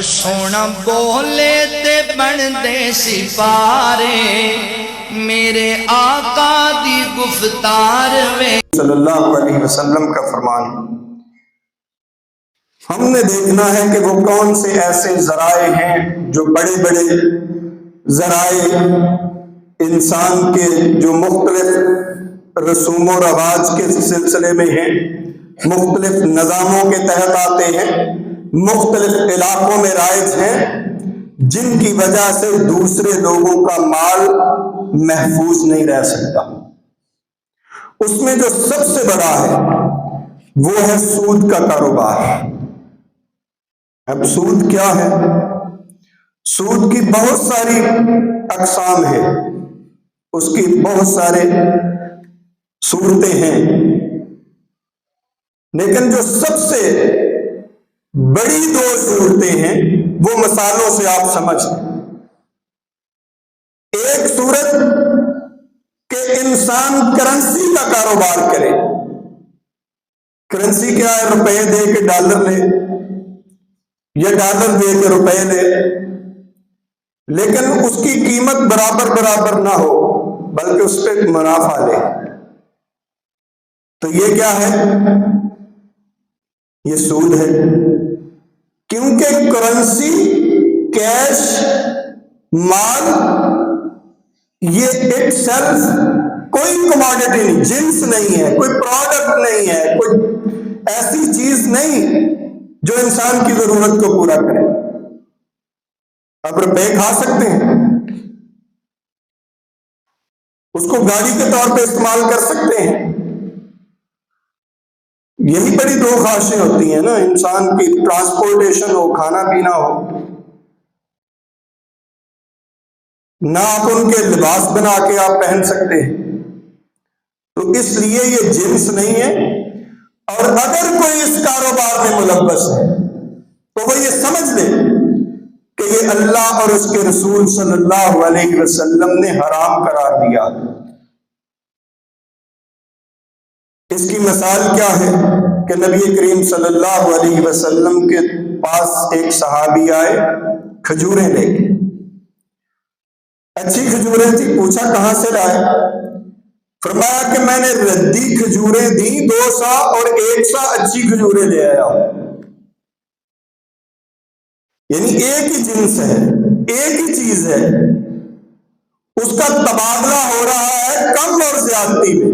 سونا بولے تے بن دے سپارے میرے آقا دی گفتار وے صلی اللہ علیہ وسلم کا فرمان۔ ہم نے دیکھنا ہے کہ وہ کون سے ایسے ذرائع ہیں جو بڑے بڑے ذرائع انسان کے جو مختلف رسوم و رواج کے سلسلے میں ہیں، مختلف نظاموں کے تحت آتے ہیں، مختلف علاقوں میں رائج ہیں، جن کی وجہ سے دوسرے لوگوں کا مال محفوظ نہیں رہ سکتا۔ اس میں جو سب سے بڑا ہے وہ ہے سود کا کاروبار۔ اب سود کیا ہے؟ سود کی بہت ساری اقسام ہیں، اس کی بہت سارے صورتیں ہیں، لیکن جو سب سے بڑی دو صورتیں ہیں وہ مثالوں سے آپ سمجھ لیں۔ ایک صورت کہ انسان کرنسی کا کاروبار کرے۔ کرنسی کیا ہے؟ روپے دے کے ڈالر لے یا ڈالر دے کے روپے لے، لیکن اس کی قیمت برابر نہ ہو بلکہ اس پہ منافع لے، تو یہ کیا ہے؟ یہ سود ہے۔ کیونکہ کرنسی، کیش، مال، یہ اٹ سیلف کوئی کموڈٹی نہیں، جنس نہیں ہے، کوئی پروڈکٹ نہیں ہے، کوئی ایسی چیز نہیں جو انسان کی ضرورت کو پورا کرے۔ آپ روپے کھا سکتے ہیں، اس کو گاڑی کے طور پہ استعمال کر سکتے ہیں۔ یہی بڑی دو خواہشیں ہوتی ہیں نا انسان کی، ٹرانسپورٹیشن ہو، کھانا پینا ہو، نہ آپ ان کے لباس بنا کے آپ پہن سکتے ہیں، تو اس لیے یہ جنس نہیں ہے۔ اور اگر کوئی اس کاروبار میں ملوث ہے تو وہ یہ سمجھ لے کہ یہ اللہ اور اس کے رسول صلی اللہ علیہ وسلم نے حرام قرار دیا۔ اس کی مثال کیا ہے کہ نبی کریم صلی اللہ علیہ وسلم کے پاس ایک صحابی آئے کھجوریں لے کے، اچھی کھجوریں تھی، پوچھا کہاں سے لائے؟ فرمایا کہ میں نے ردی کھجوریں دی 200 اور 100 اچھی کھجوریں لے آیا ہوں۔ یعنی ایک ہی جنس ہے، ایک ہی چیز ہے، اس کا تبادلہ ہو رہا ہے کم اور زیادتی میں،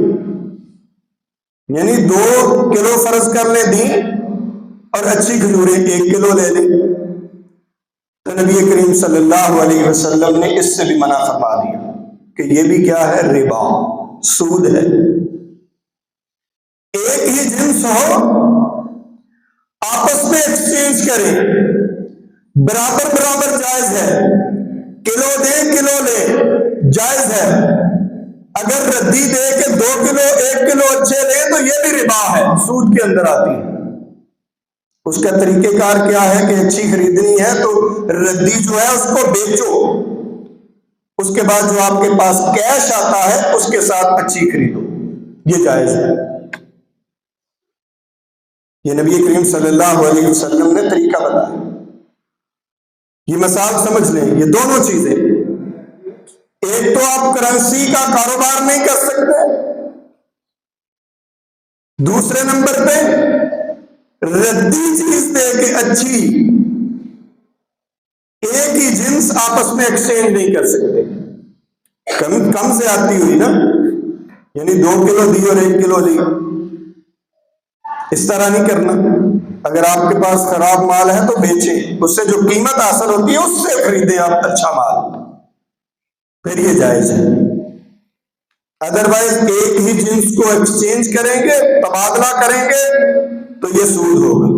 یعنی 2 کلو فرض کر لیں دی اور اچھی کھجوریں 1 کلو لے لیں، تو نبی کریم صلی اللہ علیہ وسلم نے اس سے بھی منع فرما دیا کہ یہ بھی کیا ہے؟ ربا، سود ہے۔ ایک ہی جنس ہو، آپس میں ایکسچینج کریں، برابر جائز ہے، کلو دیں کلو لیں جائز ہے۔ اگر ردی دے کے 2 کلو 1 کلو اچھے لیں تو یہ بھی ربا ہے، سود کے اندر آتی ہے۔ اس کا طریقہ کار کیا ہے کہ اچھی خریدنی ہے تو ردی جو ہے اس کو بیچو، اس کے بعد جو آپ کے پاس کیش آتا ہے اس کے ساتھ اچھی خریدو، یہ جائز ہے۔ یہ نبی کریم صلی اللہ علیہ وسلم نے طریقہ بتایا۔ یہ مثال سمجھ لیں، یہ دونوں چیزیں، ایک تو آپ کرنسی کا کاروبار نہیں کر سکتے، دوسرے نمبر پہ ردی چیز دے کے اچھی، ایک ہی جنس آپس میں ایکسچینج نہیں کر سکتے۔ کم سے آتی ہوئی نا، یعنی 2 کلو دی اور 1 کلو دی، اس طرح نہیں کرنا۔ اگر آپ کے پاس خراب مال ہے تو بیچیں، اس سے جو قیمت حاصل ہوتی ہے اس سے خریدیں آپ اچھا مال، پھر یہ جائز ہے۔ ادروائز ایک ہی جنس کو ایکسچینج کریں گے، تبادلہ کریں گے تو یہ سود ہوگا۔